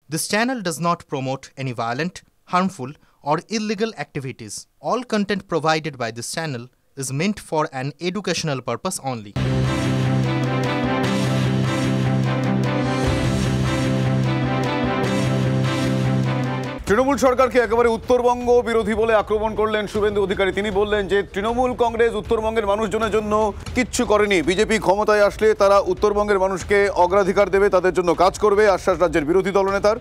This channel does not promote any violent, harmful, or illegal activities. All content provided by this channel is meant for an educational purpose only. Trinamool সরকারকে একেবারে উত্তরবঙ্গ বিরোধী বলে আক্রমণ করলেন শুভেন্দু অধিকারী। তিনি বললেন যে তৃণমূল কংগ্রেস উত্তরবঙ্গের মানুষজনের জন্য কিচ্ছু করেনি, বিজেপি ক্ষমতায় আসলে তারা উত্তরবঙ্গের মানুষকে অগ্রাধিকার দেবে, তাদের জন্য কাজ করবে, আশ্বাস রাজ্যের বিরোধী দলনেতার।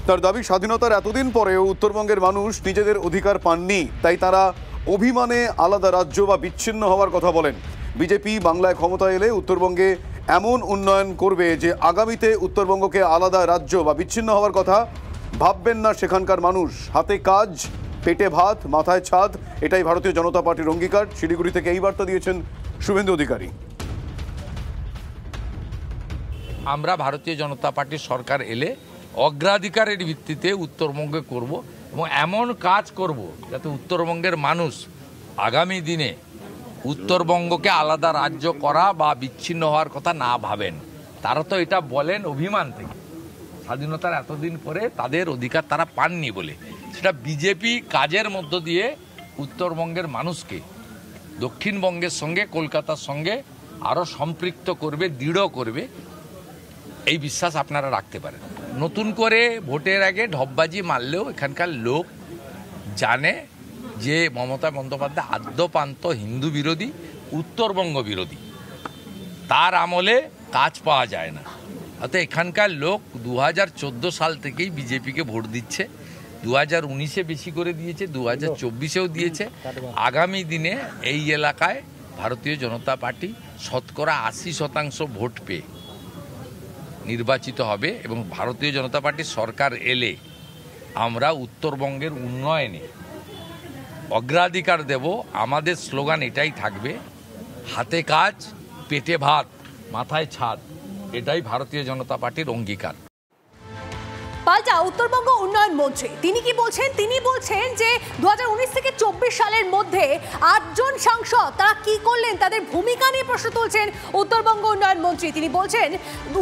তার দাবি, স্বাধীনতার এতদিন পরেও উত্তরবঙ্গের মানুষ নিজেদের অধিকার পাননি, তাই তারা অভিমানে আলাদা রাজ্য বা বিচ্ছিন্ন হওয়ার কথা বলেন। বিজেপি বাংলায় ক্ষমতায় এলে উত্তরবঙ্গে এমন উন্নয়ন করবে যে আগামীতে উত্তরবঙ্গকে আলাদা রাজ্য বা বিচ্ছিন্ন হওয়ার কথা ভাববেন না সেখানকার মানুষ। হাতে কাজ, পেটে ভাত, মাথায় ছাদ, এটাই ভারতীয় জনতা পার্টির অঙ্গীকার। শিলিগুড়ি থেকে এই বার্তা দিয়েছেন শুভেন্দু অধিকারী। আমরা ভারতীয় জনতা পার্টির সরকার এলে অগ্রাধিকারের ভিত্তিতে উত্তরবঙ্গে করব এবং এমন কাজ করব যাতে উত্তরবঙ্গের মানুষ আগামী দিনে উত্তরবঙ্গকে আলাদা রাজ্য করা বা বিচ্ছিন্ন হওয়ার কথা না ভাবেন। তারা তো এটা বলেন অভিমান থেকে, স্বাধীনতার এতদিন পরে তাদের অধিকার তারা পাননি বলে। সেটা বিজেপি কাজের মধ্য দিয়ে উত্তরবঙ্গের মানুষকে দক্ষিণবঙ্গের সঙ্গে, কলকাতার সঙ্গে আরও সম্পৃক্ত করবে, দৃঢ় করবে, এই বিশ্বাস আপনারা রাখতে পারেন। নতুন করে ভোটের আগে ঢপবাজি মারলেও এখানকার লোক জানে যে মমতা বন্দ্যোপাধ্যায় আদ্যপান্ত হিন্দু বিরোধী, উত্তরবঙ্গ বিরোধী। তার আমলে কাজ পাওয়া যায় না। অর্থাৎ এখানকার লোক 2014 সাল থেকেই বিজেপিকে ভোট দিচ্ছে। 2019-এ বেশি করে দিয়েছে, 2024-এও দিয়েছে। আগামী দিনে এই এলাকায় ভারতীয় জনতা পার্টি শতকরা 80% ভোট পেয়ে নির্বাচিত হবে এবং ভারতীয় জনতা পার্টির সরকার এলে আমরা উত্তরবঙ্গের উন্নয়নে অগ্রাধিকার দেব। আমাদের স্লোগান এটাই থাকবে, হাতে কাজ, পেটে ভাত, মাথায় ছাদ। এটাই ভারতীয় জনতা পার্টির অঙ্গীকার। পাল্টা উত্তরবঙ্গ উন্নয়ন মন্ত্রী তিনি কি বলছেন? তিনি বলছেন যে 2019 থেকে 24 সালের মধ্যে 8 জন সাংসদ তারা কি করলেন, তাদের ভূমিকা নিয়ে প্রশ্ন তুলছেন উত্তরবঙ্গ উন্নয়ন মন্ত্রী। তিনি বলছেন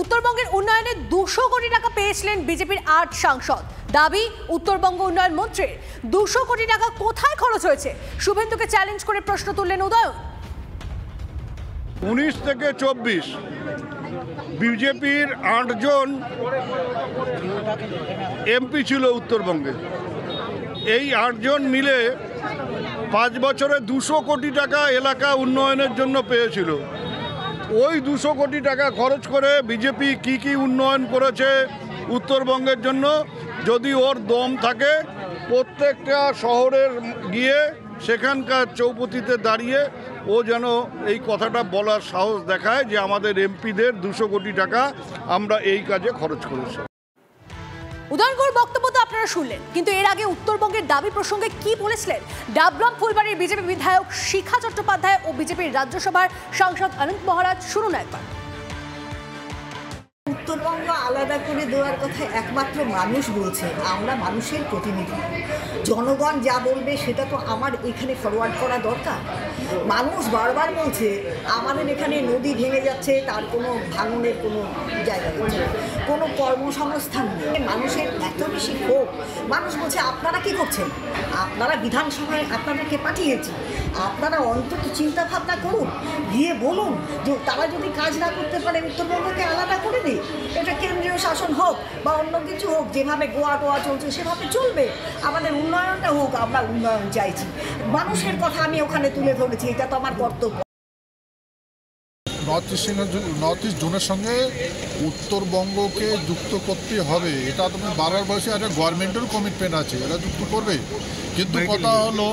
উত্তরবঙ্গের উন্নয়নে 200 কোটি টাকা পেয়েছিলেন বিজেপির 8 সাংসদ। দাবি উত্তরবঙ্গ উন্নয়ন মন্ত্রীর 200 কোটি টাকা কোথায় খরচ হয়েছে? শুভেন্দুকে চ্যালেঞ্জ করে প্রশ্ন তুললেন উদয়ন। 19 থেকে 24 বিজেপির 8 জন এমপি ছিল উত্তরবঙ্গে। এই 8 জন মিলে 5 বছরে 200 কোটি টাকা এলাকা উন্নয়নের জন্য পেয়েছিল। ওই 200 কোটি টাকা খরচ করে বিজেপি কি উন্নয়ন করেছে উত্তরবঙ্গের জন্য, যদি ওর দম থাকে প্রত্যেকটা শহরের গিয়ে সেখানকার চৌপতিতে দাঁড়িয়ে ও যেন এই কথাটা বলার সাহস দেখায় যে আমাদের এমপিদের 200 কোটি টাকা আমরা এই কাজে খরচ করেছি। উদয়নগড় বক্তব্য তো আপনারা শুনলেন, কিন্তু এর আগে উত্তরবঙ্গের দাবি প্রসঙ্গে কি বলেছিলেন ডাবগ্রাম ফুলবাড়ির বিজেপি বিধায়ক শিখা চট্টোপাধ্যায় ও বিজেপির রাজ্যসভার সাংসদ অনন্ত মহারাজ। শুনুন একবার। উত্তরবঙ্গ আলাদা করে দেওয়ার কথা একমাত্র মানুষ বলছে, আমরা মানুষের প্রতিনিধি। জনগণ যা বলবে সেটা তো আমার এখানে ফরওয়ার্ড করা দরকার। মানুষ বারবার বলছে আমাদের এখানে নদী ভেঙে যাচ্ছে, তার কোনো ভাঙনের কোনো জায়গা নেই, কোনো কর্মসংস্থান নেই। মানুষের এত বেশি ক্ষোভ। মানুষ বলছে আপনারা কি করছেন? আপনারা বিধানসভায় আপনাদেরকে পাঠিয়েছি, আপনারা অন্তত চিন্তা ভাবনা করুন, গিয়ে বলুন যে তারা যদি কাজ না করতে পারে উত্তরবঙ্গকে আলাদা করে দিই। এটা কেন্দ্রীয় শাসন হোক বা অন্য কিছু হোক, যেভাবে গোয়া চলছে সেভাবে চলবে। আমাদের উন্নয়নটা হোক, আমরা উন্নয়ন চাইছি। মানুষের কথা আমি ওখানে তুলে ধরেছি, এটা তো আমার কর্তব্য। নর্থ ইস্ট জোনের সঙ্গে উত্তরবঙ্গকে যুক্ত করতে হবে, এটা তুমি বারবার বলছি। একটা গভর্নমেন্টেরও কমিটমেন্ট আছে, এরা যুক্ত করবে। কিন্তু কথা হলো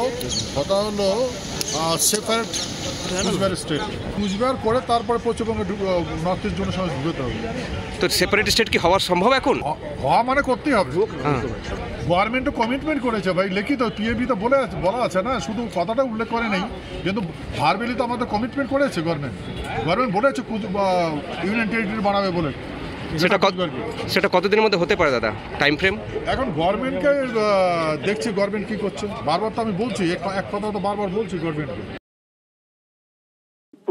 সেপারেট কুচবিহার স্টেট, কুচবিহার করে তারপরে পশ্চিমবঙ্গে নর্থ ইস্ট জোনের সঙ্গে ঢুকতে হবে। তো সেপারেট স্টেট কি হওয়া সম্ভব এখন? হওয়া মানে করতেই হবে। গভর্নমেন্টও কমিটমেন্ট করেছে ভাই, লিখিত পিএবি তো বলা আছে না, শুধু কথাটা উল্লেখ করে নেই, কিন্তু ভার্বেলি তো আমাদের কমিটমেন্ট করেছে। গভর্নমেন্ট বলেছে ইউনিয়ন টেরিটরি বানাবে বলে। সেটা কতদিনের মধ্যে হতে পারে দাদা, টাইম ফ্রেম? এখন গভর্নমেন্টকে দেখছি গভর্নমেন্ট কি করছে। বারবার তো আমি বলছি, এক কথা তো বারবার বলছি গভর্নমেন্টকে।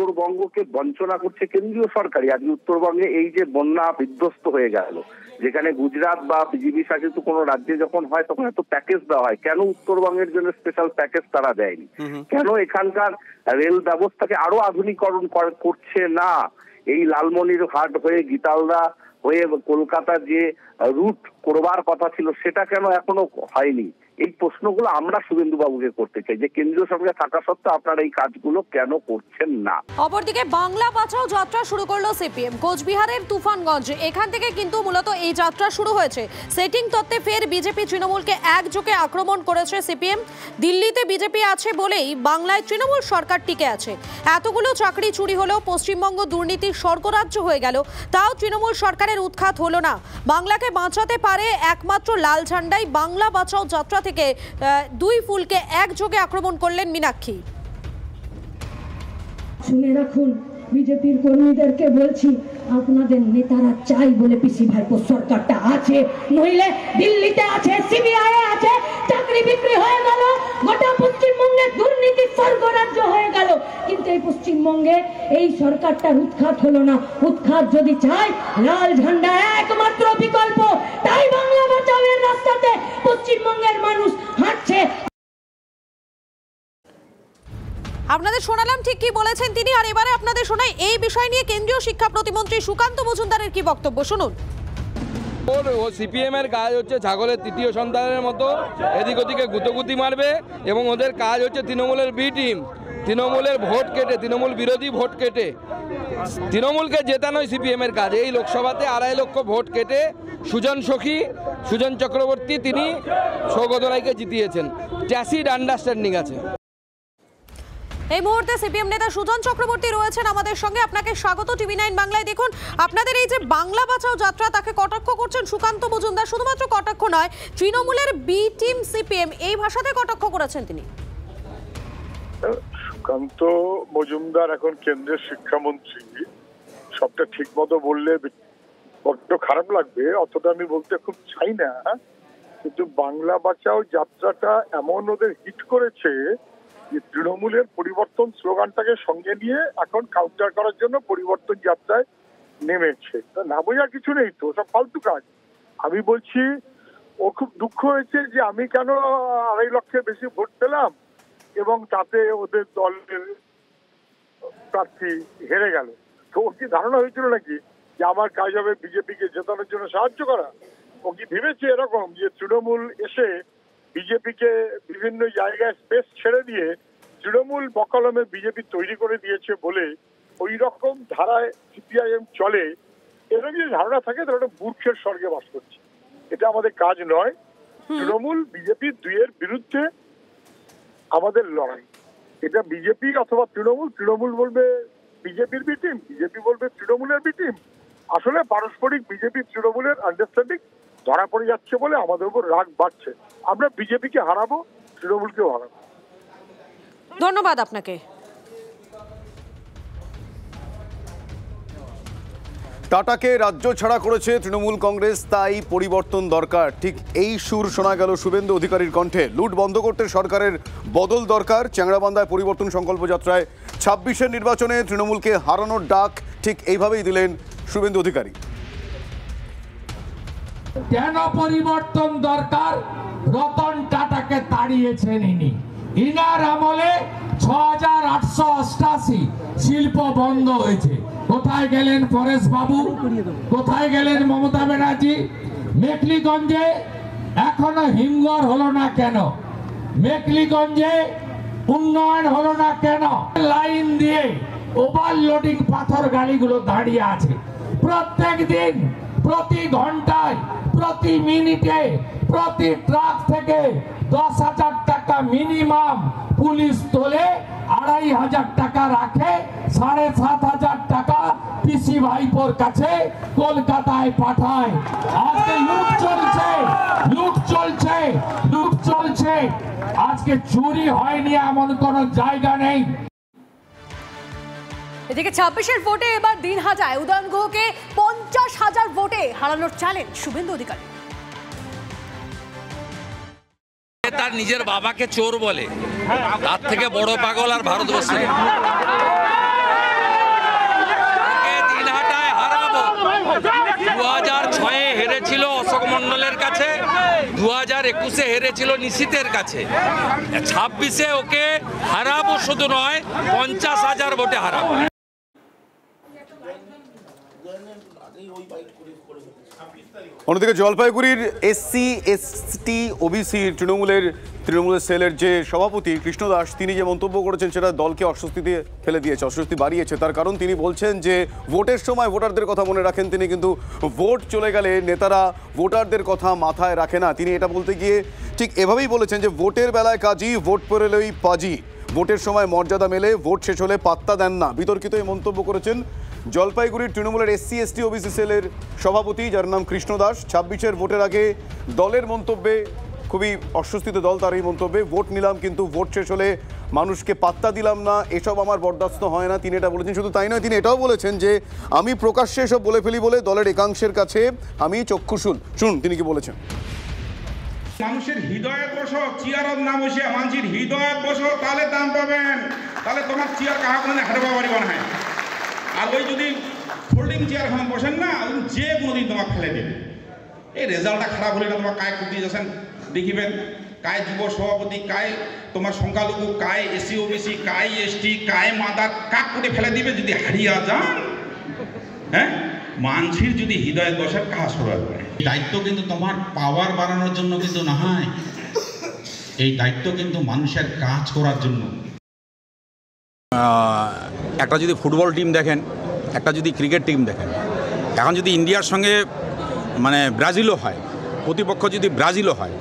উত্তরবঙ্গকে বঞ্চনা করছে কেন্দ্রীয় সরকারই। আজকে উত্তরবঙ্গে এই যে বন্যা বিধ্বস্ত হয়ে গেল, যেখানে গুজরাট বা বিজেপি শাসিত কোনো রাজ্যে যখন হয় তখন এত প্যাকেজ দেওয়া হয়, কেন উত্তরবঙ্গের জন্য স্পেশাল প্যাকেজ তারা দেয়নি? কেন এখানকার রেল ব্যবস্থাকে আরো আধুনিকরণ করছে না? এই লালমনিরহাট হয়ে গীতালদা হয়ে কলকাতা যে রুট করবার কথা ছিল সেটা কেন এখনো হয়নি? এই প্রশ্নগুলো আমরা শুভেন্দু বাবুকে করতে চাই যে কেন্দ্রীয় সরকার থাকা সত্ত্বেও আপনারা এই কাজগুলো কেন করছেন না। অপরদিকে বাংলা বাঁচাও যাত্রা শুরু করলো সিপিএম। কোচবিহারের তুফানগঞ্জ এখান থেকে কিন্তু মূলত এই যাত্রা শুরু হয়েছে। সেটিং তত্ত্বে ফের বিজেপি তৃণমূলকে একযোগে আক্রমণ করেছে সিপিএম। দিল্লিতে বিজেপি আছে বলেই বাংলায় তৃণমূল সরকার টিকে আছে। এতগুলো চাকরি চুরি হলেও পশ্চিমবঙ্গ দুর্নীতির স্বর্গরাজ্য হয়ে গেল, তাও তৃণমূল সরকারের উৎখাত হলো না। বাংলাকে বাঁচাতে পারে একমাত্র লাল ঝান্ডাই। বাংলা বাঁচাও যাত্রা থেকে দুই ফুলকে একযোগে আক্রমণ করলেন মীনাক্ষী। শুনে রাখুন, বিজেপির কর্মীদেরকে বলছি, আপনাদের নেতারা চাই বলে পিসি ভাইপো সরকারটা আছে, নইলে দিল্লিতে আছে, সিবিআই আছে, চাকরি বিক্রি হয়ে গেল, গোটা পশ্চিমবঙ্গে দুর্নীতির স্বর্গরাজ্য হয়ে গেল। কিন্তু এই পশ্চিমবঙ্গে এই সরকারটার উৎখাত হলো না। উৎখাত যদি চাই, লাল ঝান্ডা একমাত্র বিকল্প। তাই বাংলা বাঁচাওয়ের রাস্তাতে পশ্চিমবঙ্গের মানুষ হাঁটছে। আপনাদের শোনালাম ঠিক কি বলেছেন তিনি, আর এবারে আপনাদের শোনাই এই বিষয় নিয়ে কেন্দ্রীয় শিক্ষা প্রতিমন্ত্রী সুকান্ত মজুমদারের কি বক্তব্য, শুনুন। ও সিপিএম এর কাজ হচ্ছে ছাগলের তৃতীয় সন্তানের মতো এদিক ওদিকে গুতগুতি মারবে, এবং ওদের কাজ হচ্ছে তৃণমূলের বি টিম, তৃণমূলের ভোট কেটে, তৃণমূল বিরোধী ভোট কেটে তৃণমূলকে জেতানোই সিপিএম এর কাজ। এই লোকসভাতে 2.5 লক্ষ ভোট কেটে সুজন চক্রবর্তী তিনি সৌগত রায়কে জিতিয়েছেন। ট্যাসিড আন্ডারস্ট্যান্ডিং আছে। এই মুহূর্তে সিপিএম নেতা সুজন চক্রবর্তী রয়েছেন আমাদের সঙ্গে। আপনাকে স্বাগত টিভি9 বাংলায়। দেখুন, আপনাদের এই যে বাংলা বাঁচাও যাত্রা, তাকে কটাক্ষ করছেন সুকান্ত মজুমদার। শুধুমাত্র কটাক্ষ নয়, তৃণমূলের বি টিম সিপিএম এই ভাষাতে কটাক্ষ করেছেন তিনি। সুকান্ত মজুমদার এখন কেন্দ্রের শিক্ষামন্ত্রী, সবটা ঠিক মতো বললে বড্ড খারাপ লাগবে, অতটা আমি বলতে খুব চাই না, কিন্তু বাংলা বাঁচাও যাত্রাটা এমন ওদের হিট করেছে যে তৃণমূলের পরিবর্তন স্লোগানটাকে সঙ্গে নিয়ে এখন কাউন্টার করার জন্য পরিবর্তন যাত্রায় নেমেছে। না বোঝার কিছু নেই তো, সব ফালতু কাজ। আমি বলছি, ও খুব দুঃখ হয়েছে যে আমি কেন 2.5 লক্ষের বেশি ভোট পেলাম এবং তাতে ওদের দলের প্রার্থী হেরে গেল। তো ওর কি ধারণা হয়েছিল নাকি যে আমার কাজ হবে বিজেপিকে জেতানোর জন্য সাহায্য করা? ও কি ভেবেছে এরকম যে তৃণমূল এসে বিজেপিকে বিভিন্ন জায়গায় স্পেস ছেড়ে দিয়ে তৃণমূল বকলমে বিজেপি তৈরি করে দিয়েছে বলে ওই রকম ধারায় সিপিআইএম চলে? এরকম যদি ধারণা থাকে তাহলে মূর্খের স্বর্গে বাস করছে। এটা আমাদের কাজ নয়। তৃণমূল বিজেপি দুইয়ের বিরুদ্ধে আমাদের লড়াই। এটা বিজেপি অথবা তৃণমূল বলবে বিজেপির বি টিম, বিজেপি বলবে তৃণমূলের বি টিম। আসলে পারস্পরিক বিজেপি তৃণমূলের আন্ডারস্ট্যান্ডিং ধরা পড়ে যাচ্ছে বলে আমাদের উপর রাগ বাড়ছে। আমরা বিজেপিকে হারাবো, তৃণমূলকেও হারাবো। ধন্যবাদ আপনাকে। টাটাকে রাজ্য ছাড়া করেছে তৃণমূল কংগ্রেস, তাই পরিবর্তন দরকার। ঠিক এই সুর শোনা গেল শুভেন্দু অধিকারীর কণ্ঠে। লুট বন্ধ করতে সরকারের বদল দরকার। চ্যাংড়াবান্ধায় পরিবর্তন সংকল্প যাত্রায় 26-এর নির্বাচনে তৃণমূলকে হারানোর ডাক ঠিক এইভাবেই দিলেন শুভেন্দু অধিকারী। কেন পরিবর্তন দরকার? রতন টাটাকে তাড়িয়েছেন ইনি। ইনার আমলে 6888 শিল্প বন্ধ হয়েছে। কোথায় গেলেন পরেশ বাবু? কোথায় গেলেন মমতা ব্যানার্জি? মেকলিগঞ্জে এখনো হিমঘর হলো না কেন? মেকলিগঞ্জে উন্নয়ন হলো না কেন? লাইন দিয়ে ওভারলোডিং পাথর গাড়িগুলো দাঁড়িয়ে আছে। প্রত্যেক দিন, প্রতি ঘন্টায়, প্রতি মিনিটে, প্রতি ট্রাক থেকে 10,000 টাকা মিনিমাম পুলিশ তোলে, 2,500 টাকা রাখে, 7,500 টাকা পিসি ভাইপোর কাছে কলকাতায় পাঠায়। আজকে লুট চলছে। আজকে চুরি হয়নি এমন কোন জায়গা নেই। এদিকে 26-এর ভোটে এবার দিন হাজায় উদয়ন গুহকে 50,000 ভোটে হারানোর চ্যালেঞ্জ শুভেন্দু অধিকারী। তার নিজের বাবাকে চোর বলে, তার থেকে বড় পাগল আর ভারতবর্ষে। 2006-এ হেরেছিল অশোক মণ্ডলের কাছে, 2021-এ হেরেছিল নিশীথের কাছে, 26-এ ওকে হারাবো শুধু নয় 50,000 ভোটে হারাবো। অন্যদিকে জলপাইগুড়ির এসসি এসটি ওবিসি তৃণমূলের সেলের যে সভাপতি কৃষ্ণ দাস, তিনি যে মন্তব্য করেছেন সেটা দলকে অস্বস্তিতে ফেলে দিয়েছে, অস্বস্তি বাড়িয়েছে। তার কারণ তিনি বলছেন যে ভোটের সময় ভোটারদের কথা মনে রাখেন তিনি, কিন্তু ভোট চলে গেলে নেতারা ভোটারদের কথা মাথায় রাখে না। তিনি এটা বলতে গিয়ে ঠিক এভাবেই বলেছেন যে ভোটের বেলায় কাজী, ভোট পেরোলেই পাজি, ভোটের সময় মর্যাদা মেলে, ভোট শেষ হলে পাত্তা দেন না। বিতর্কিত এই মন্তব্য করেছেন জলপাইগুড়ির তৃণমূলের এসসি এসটি ওবিসি সেলের সভাপতি, যার নাম কৃষ্ণ দাস। 26-এর ভোটের আগে দলের মন্তব্যে খুবই অস্বস্তিতে দল তার এই মন্তব্যে। ভোট নিলাম কিন্তু ভোট শেষ হলে মানুষকে পাত্তা দিলাম না, এসব আমার বরদাস্ত হয় না, তিনি এটা বলেছেন। শুধু তাই নয়, তিনি এটাও বলেছেন যে আমি প্রকাশ্যে এসব বলে ফেলি বলে দলের একাংশের কাছে আমি চক্ষুশূল। শুনুন তিনি কি বলেছেন। মানুষের হৃদয়ত বসো, চেয়ারত না বসে মানুষের হৃদয়ত বসো, তাহলে দাম পাবেন। তাহলে তোমার চেয়ার কাহা কোনো হাঁটবা পারিব না। আর ওই যদি ফোল্ডিং চেয়ার এখন বসেন না, যে কোনোদিন তোমাকে ফেলে দেবে। এই রেজাল্টটা খারাপ হলে না তোমার কায় কুটি যাচ্ছেন দেখিবেন, কায় যুব সভাপতি, কায় তোমার সংখ্যালঘু, কায় এসসি ওবিসি, কায় এসটি, কায় মাদার, কাক কুটে ফেলে দিবে যদি হারিয়া যান। হ্যাঁ, মানুষের যদি হৃদয় বসার কাজ সরাবে। দায়িত্ব কিন্তু তোমার পাওয়ার বাড়ানোর জন্য কিন্তু না হয়, এই দায়িত্ব কিন্তু মানুষের কাজ করার জন্য। একটা যদি ফুটবল টিম দেখেন, একটা যদি ক্রিকেট টিম দেখেন, এখন যদি ইন্ডিয়ার সঙ্গে মানে ব্রাজিলও হয়, প্রতিপক্ষ যদি ব্রাজিলও হয়,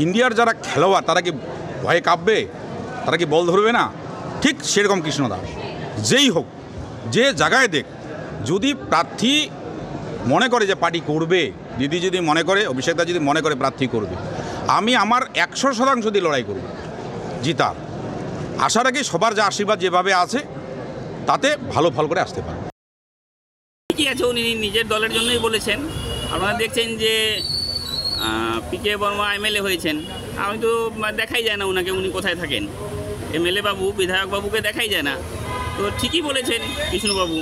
ইন্ডিয়ার যারা খেলোয়াড় তারা কি ভয়ে কাঁপবে? তারা কি বল ধরবে না? ঠিক সেরকম কৃষ্ণ দাস যেই হোক, যে জায়গায় দেখ, যদি প্রার্থী মনে করে যে পার্টি করবে, দিদি যদি মনে করে, অভিষেকদা যদি মনে করে প্রার্থী করবে, আমি আমার 100% দিয়ে লড়াই করব জিতার। আশা রাখি সবার যে আশীর্বাদ যেভাবে আছে তাতে ভালো ফল করে আসতে পারে। ঠিকই আছে, উনি নিজের দলের জন্যই বলেছেন। আপনারা দেখছেন যে পিকে বর্মা এমএলএ হয়েছেন, আমি তো দেখাই যায় না ওনাকে, উনি কোথায় থাকেন। এমএলএ বাবু, বিধায়ক বাবুকে দেখাই যায় না। তো ঠিকই বলেছেন কৃষ্ণবাবু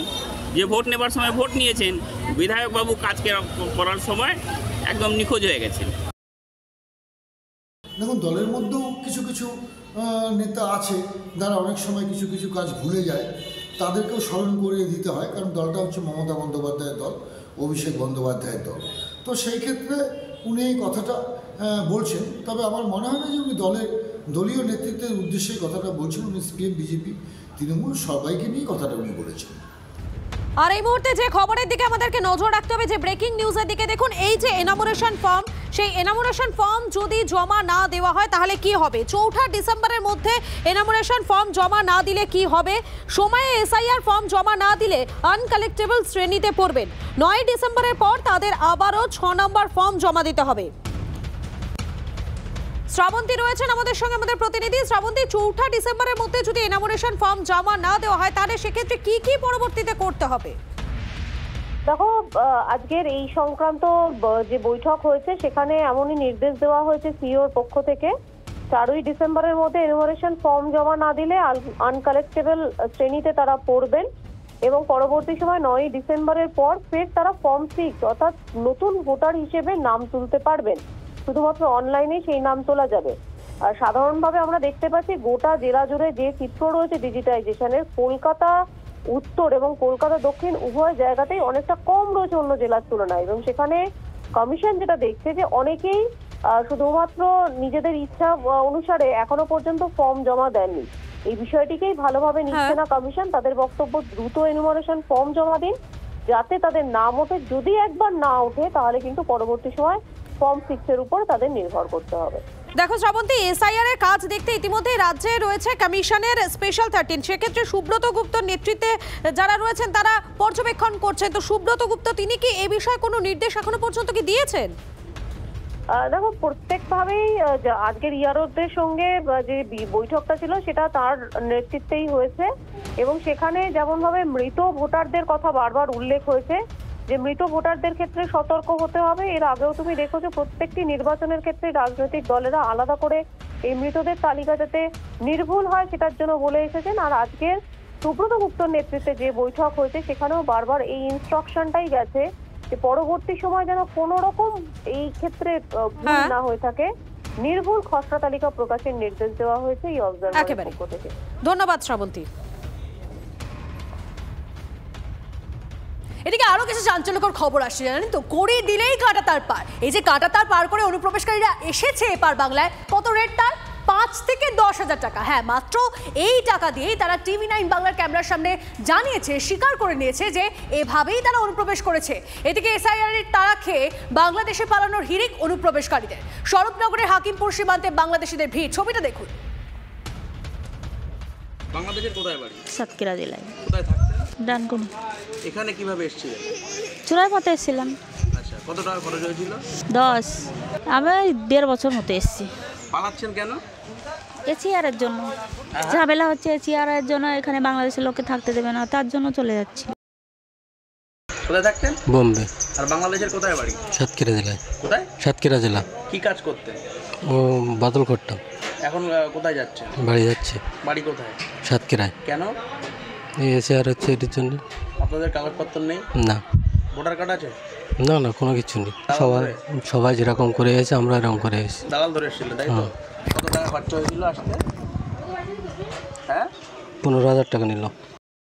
যে ভোট নেবার সময় ভোট নিয়েছেন, বিধায়ক বাবু কাজ করার সময় একদম নিখোঁজ হয়ে গেছেন। দেখুন, দলের মধ্যেও কিছু কিছু নেতা আছে যারা অনেক সময় কিছু কিছু কাজ ভুলে যায়, তাদেরকেও স্মরণ করিয়ে দিতে হয়। কারণ দলটা হচ্ছে মমতা বন্দ্যোপাধ্যায়ের দল, অভিষেক বন্দ্যোপাধ্যায়ের দল। তো সেই ক্ষেত্রে উনি এই কথাটা বলছেন। তবে আমার মনে হয় না যে উনি দলীয় নেতৃত্বের উদ্দেশ্যে কথাটা বলছেন। উনি সিপিএম, বিজেপি, তৃণমূল সবাইকে নিয়ে কথাটা উনি বলেছেন। আর এই মুহূর্তে যে খবরের দিকে আমাদেরকে নজর রাখতে হবে, যে ব্রেকিং নিউজের দিকে, দেখুন এই যে এনামোরেশন ফর্ম, সেই এনামোরেশন ফর্ম যদি জমা না দেওয়া হয় তাহলে কি হবে? 4 ডিসেম্বরের মধ্যে এনামোরেশন ফর্ম জমা না দিলে কি হবে? সময়ে এসআইআর ফর্ম জমা না দিলে আনকালেক্টেবল শ্রেণীতে পড়বেন। 9 ডিসেম্বরের পর তাদের আবারও 6 নম্বর ফর্ম জমা দিতে হবে। শ্রাবন্তী রয়েছেন আমাদের সঙ্গে, আমাদের প্রতিনিধি। শ্রাবন্তী, 4 ডিসেম্বরের মধ্যে যদি এনামোরেশন ফর্ম জমা না দেওয়া হয় তাহলে সেক্ষেত্রে কি কি পরবর্তীতে করতে হবে? দেখো, আজকের এই সংক্রান্ত যে বৈঠক হয়েছে সেখানে এমনই নির্দেশ দেওয়া হয়েছে সিইওর পক্ষ থেকে। 4 ডিসেম্বরের মধ্যে এনামোরেশন ফর্ম জমা না দিলে আনকালেক্টেবল শ্রেণীতে তারা পড়বেন এবং পরবর্তী সময় 9 ডিসেম্বরের পর ফের তারা ফর্ম 6 অর্থাৎ নতুন ভোটার হিসেবে নাম তুলতে পারবেন। শুধুমাত্র অনলাইনে সেই নাম তোলা যাবে। আর সাধারণভাবে আমরা দেখতে পাচ্ছি গোটা জেলা জুড়ে যে চিত্র রয়েছে ডিজিটাইজেশনের, কলকাতা উত্তর এবং কলকাতা দক্ষিণ উভয় জায়গাতেই অনেকটা কম রয়েছে অন্য জেলার তুলনায়। এবং সেখানে কমিশন যেটা দেখছে যে অনেকেই শুধুমাত্র নিজেদের ইচ্ছা অনুসারে এখনো পর্যন্ত ফর্ম জমা দেননি। এই বিষয়টিকেই ভালোভাবে নিচ্ছে না কমিশন। তাদের বক্তব্য, দ্রুত এনুমারেশন ফর্ম জমা দিন যাতে তাদের নাম ওঠে। যদি একবার না ওঠে তাহলে কিন্তু পরবর্তী সময় ফর্ম 6 এর উপর তাদের নির্ভর করতে হবে। দেখো শ্রাবন্তী, এসআইআর এর কাজ দেখতে ইতিমধ্যে রাজ্যে রয়েছে কমিশনের স্পেশাল 13। সেক্ষেত্রে সুব্রত গুপ্তর নেতৃত্বে যারা রয়েছেন তারা পর্যবেক্ষণ করছেন। তো সুব্রত গুপ্ত তিনি কি এ বিষয়ে কোনো নির্দেশ এখনো পর্যন্ত কি দিয়েছেন? দেখো, প্রত্যেকভাবেই আজকের ইয়ারদের সঙ্গে যে বৈঠকটা ছিল সেটা তার নেতৃত্বেই হয়েছে এবং সেখানে যেমনভাবে মৃত ভোটারদের কথা বারবার উল্লেখ হয়েছে যে মৃত ভোটারদের ক্ষেত্রে সতর্ক হতে হবে। এর আগেও তুমি দেখেছো প্রত্যেকটি নির্বাচনের ক্ষেত্রে রাজনৈতিক দলেরা আলাদা করে এই মৃতদের তালিকা যাতে নির্ভুল হয় সেটার জন্য বলে এসেছেন। আর আজকের সুব্রত গুপ্তর নেতৃত্বে যে বৈঠক হয়েছে সেখানেও বারবার এই ইনস্ট্রাকশনটাই গেছে যে পরবর্তী সময় যেন কোনো রকম এই ক্ষেত্রে ভুল না হয়ে থাকে, নির্ভুল খসড়া তালিকা প্রকাশের নির্দেশ দেওয়া হয়েছে এই অবজারভারের পক্ষ থেকে। ধন্যবাদ শ্রাবন্তী। এদিকে আরো কিছু চাঞ্চল্যকর খবর আসছে, জানেন তো, কড়ি দিলেই কাঁটাতার পার। এই যে কাঁটাতার পার করে অনুপ্রবেশকারীরা এসেছে এপার বাংলায়, কত রেট তার? 5 থেকে 10,000 টাকা। হ্যাঁ, মাত্র এই টাকা দিয়েই তারা TV9 বাংলার ক্যামেরার সামনে জানিয়েছে, স্বীকার করে নিয়েছে যে এভাবেই তারা অনুপ্রবেশ করেছে। এদিকে SIR এর তারা খেয়ে বাংলাদেশে পালানোর হিড়িক অনুপ্রবেশকারীদের। স্বরূপনগরের হাকিমপুর সীমান্তে বাংলাদেশিদের ভিড়, ছবিটা দেখুন। বাংলাদেশের কোথায় বাড়ি? সাতক্ষীরা জেলায়। কোথায় থাকতেন? ডানকুনি। এখানে কিভাবে এসেছিলেন? চোরাই পথে এসেছিলাম। আচ্ছা, কত টাকা খরচ হয়েছিল? 10। আমি 1.5 বছর মতো এসেছি। পালাচ্ছেন কেন? এর জন্য ঝামেলা হচ্ছে, এর জন্য এখানে বাংলাদেশের লোককে থাকতে দেবে না, তার জন্য চলে যাচ্ছি। কোথায় থাকতেন? বোম্বে। আর বাংলাদেশের কোথায় বাড়ি? সাতক্ষীরা জেলায়। কোথায়? সাতক্ষীরা জেলা। কি কাজ করতেন? ও বাদল করতাম। এখন কোথায় যাচ্ছেন? বাড়ি যাচ্ছে। বাড়ি কোথায়? সাতক্ষীরায়। কেন? SIR হচ্ছে এটির জন্য। আপনাদের কাগজপত্র নেই? না। ভোটার কার্ড আছে? না না, কোনো কিছু নেই। সবাই যেরকম করে এসেছে আমরা এরকম করে এসেছি। দালাল ধরে এসেছিলেন, তাই তো? কত টাকা খরচ হয়েছিল আসতে? হ্যাঁ, 15,000 টাকা নিল।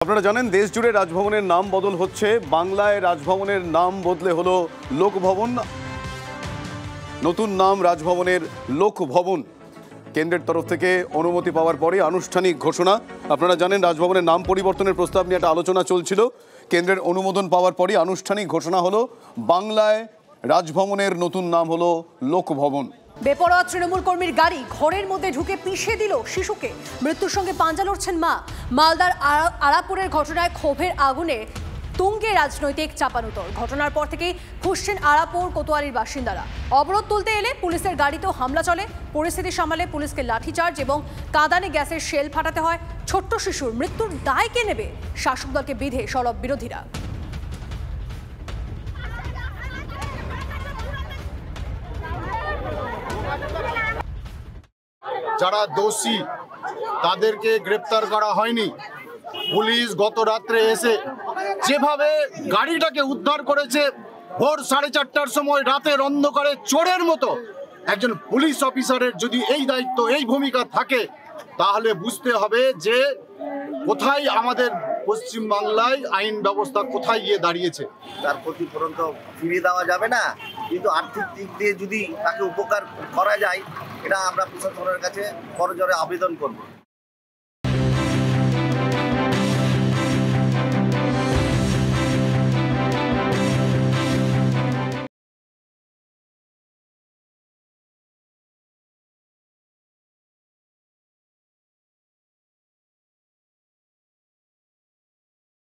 আপনারা জানেন দেশ জুড়ে রাজভবনের নাম বদল হচ্ছে। বাংলায় রাজভবনের নাম বদলে হলো লোকভবন। নতুন নাম রাজভবনের লোকভবন। কেন্দ্রের তরফ থেকে অনুমতি পাওয়ার পরে আনুষ্ঠানিক ঘোষণা। আপনারা জানেন রাজভবনের নাম পরিবর্তনের প্রস্তাব নিয়ে একটা আলোচনা চলছিল। কেন্দ্রের অনুমোদন পাওয়ার পরই আনুষ্ঠানিক ঘোষণা হলো বাংলায় রাজভবনের নতুন নাম হলো লোকভবন। বেপরোয়া তৃণমূল কর্মীর গাড়ি ঘরের মধ্যে ঢুকে পিষে দিল শিশুকে, মৃত্যুর সঙ্গে পাঞ্জা লড়ছেন মা। মালদার আরাপুরের ঘটনায় ক্ষোভের আগুনে তুঙ্গে রাজনৈতিক চাপানুতর। ঘটনার পর থেকেই ফুঁসছেন আরাপুর কোতোয়ালির বাসিন্দারা। অবরোধ তুলতে এলে পুলিশের গাড়িতেও হামলা চলে। পরিস্থিতি সামালে পুলিশকে লাঠিচার্জ এবং কাঁদানে গ্যাসের শেল ফাটাতে হয়। ছোট্ট শিশুর মৃত্যুর দায় কে নেবে? শাসক দলকে বিধে সরব বিরোধীরা। যারা দোষী তাদেরকে গ্রেপ্তার করা হয়নি। পুলিশ গত রাত্রে এসে যেভাবে গাড়িটাকে উদ্ধার করেছে, ভোর 4:30টার সময় রাতের অন্ধকারে চোরের মতো, একজন পুলিশ অফিসারের যদি এই দায়িত্ব, এই ভূমিকা থাকে, তাহলে বুঝতে হবে যে কোথায় আমাদের পশ্চিমবাংলায় আইন ব্যবস্থা কোথায় গিয়ে দাঁড়িয়েছে। তার ক্ষতিপূরণ তো ফিরিয়ে দেওয়া যাবে না, কিন্তু আর্থিক দিক দিয়ে যদি তাকে উপকার করা যায়, এটা আমরা প্রশাসনের কাছে করজোড়ে আবেদন করব।